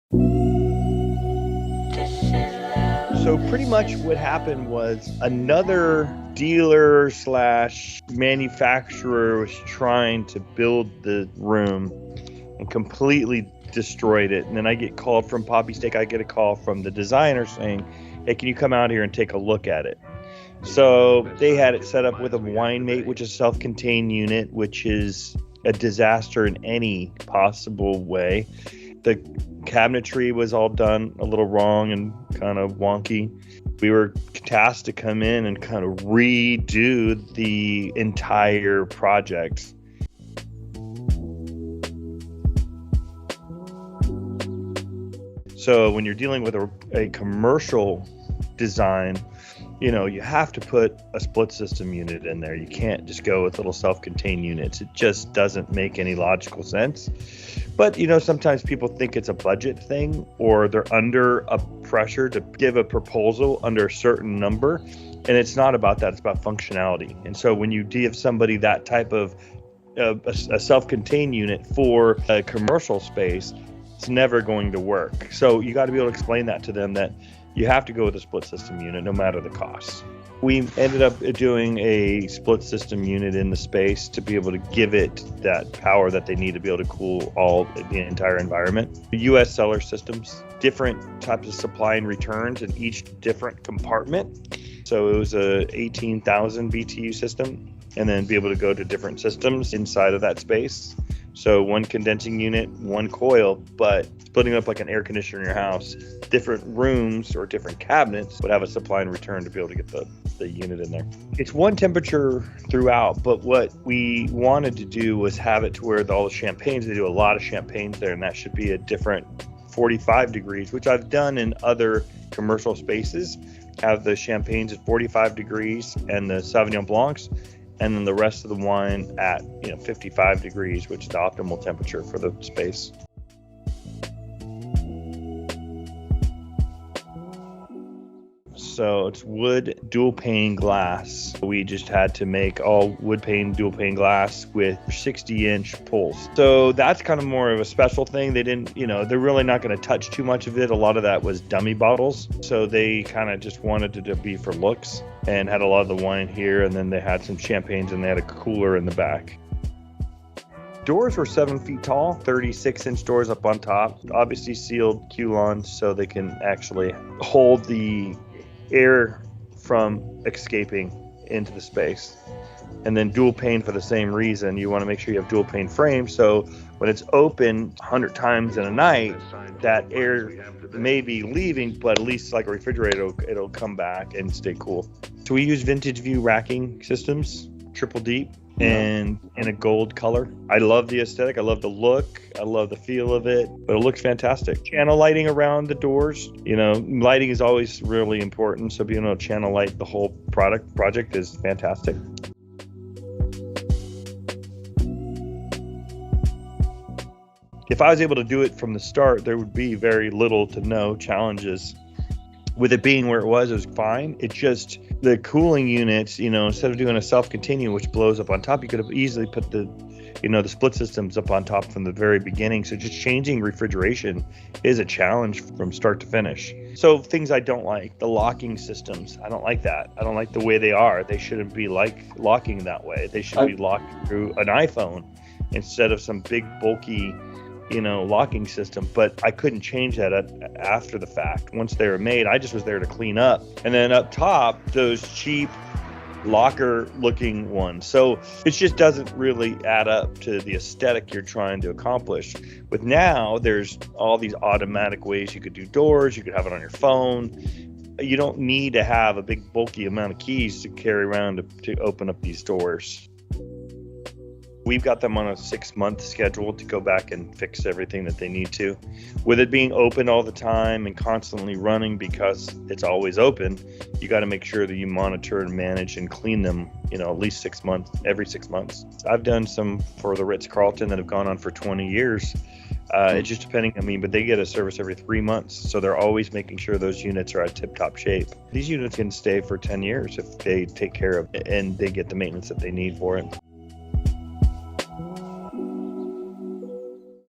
So pretty much what happened was another dealer slash manufacturer was trying to build the room and completely destroyed it. And then I get called from Poppy Steak. I get a call from the designer saying, hey, can you come out here and take a look at it? So they had it set up with a wine mate, which is a self-contained unit, which is a disaster in any possible way. The cabinetry was all done a little wrong and kind of wonky. We were tasked to come in and kind of redo the entire project. So when you're dealing with a commercial design, you have to put a split system unit in there. You can't just go with little self-contained units. It just doesn't make any logical sense. But, sometimes people think it's a budget thing, or they're under a pressure to give a proposal under a certain number. And it's not about that. It's about functionality. And so when you give somebody that type of a self-contained unit for a commercial space, it's never going to work. So you got to be able to explain that to them, that you have to go with a split system unit no matter the cost. We ended up doing a split system unit in the space to be able to give it that power that they need to be able to cool the entire environment. The US Cellar systems, different types of supply and returns in each different compartment. So it was a 18,000 BTU system, and then be able to go to different systems inside of that space. So one condensing unit, one coil, but splitting up like an air conditioner in your house. Different rooms or different cabinets would have a supply and return to be able to get the unit in there. It's one temperature throughout, but what we wanted to do was have it to where all the champagnes, they do a lot of champagnes there, and that should be a different 45 degrees, which I've done in other commercial spaces. Have the champagnes at 45 degrees and the Sauvignon Blancs, and then the rest of the wine at 55 degrees, which is the optimal temperature for the space. So it's wood dual pane glass. We just had to make all wood pane, dual pane glass with 60-inch pulls. So that's kind of more of a special thing. They didn't, they're really not going to touch too much of it. A lot of that was dummy bottles. So they kind of just wanted it to be for looks, and had a lot of the wine here. And then they had some champagnes, and they had a cooler in the back. Doors were 7 feet tall, 36-inch doors up on top, obviously sealed Q-lon so they can actually hold the air from escaping into the space. And then dual pane for the same reason. You want to make sure you have dual pane frames, so when it's open 100 times in a night, that air may be leaving, but at least like a refrigerator, it'll come back and stay cool. So we use vintage view racking systems, triple deep, and in a gold color. I love the aesthetic. I love the look. I love the feel of it, but it looks fantastic. Channel lighting around the doors. Lighting is always really important. So being able to channel light the whole project is fantastic. If I was able to do it from the start, there would be very little to no challenges. With it being where it was fine. It just, the cooling units, instead of doing a self-contained, which blows up on top, you could have easily put the split systems up on top from the very beginning. So just changing refrigeration is a challenge from start to finish. So things I don't like, the locking systems. I don't like that. I don't like the way they are. They shouldn't be like locking that way. They should be locked through an iPhone instead of some big bulky locking system. But I couldn't change that after the fact. Once they were made, I just was there to clean up. And then up top, those cheap locker looking ones. So it just doesn't really add up to the aesthetic you're trying to accomplish. With now, there's all these automatic ways you could do doors. You could have it on your phone. You don't need to have a big bulky amount of keys to carry around to open up these doors. We've got them on a 6-month schedule to go back and fix everything that they need to. With it being open all the time and constantly running because it's always open, you got to make sure that you monitor and manage and clean them, at least 6 months, every 6 months. I've done some for the Ritz-Carlton that have gone on for 20 years. It's just depending, but they get a service every 3 months. So they're always making sure those units are at tip-top shape. These units can stay for 10 years if they take care of it and they get the maintenance that they need for it.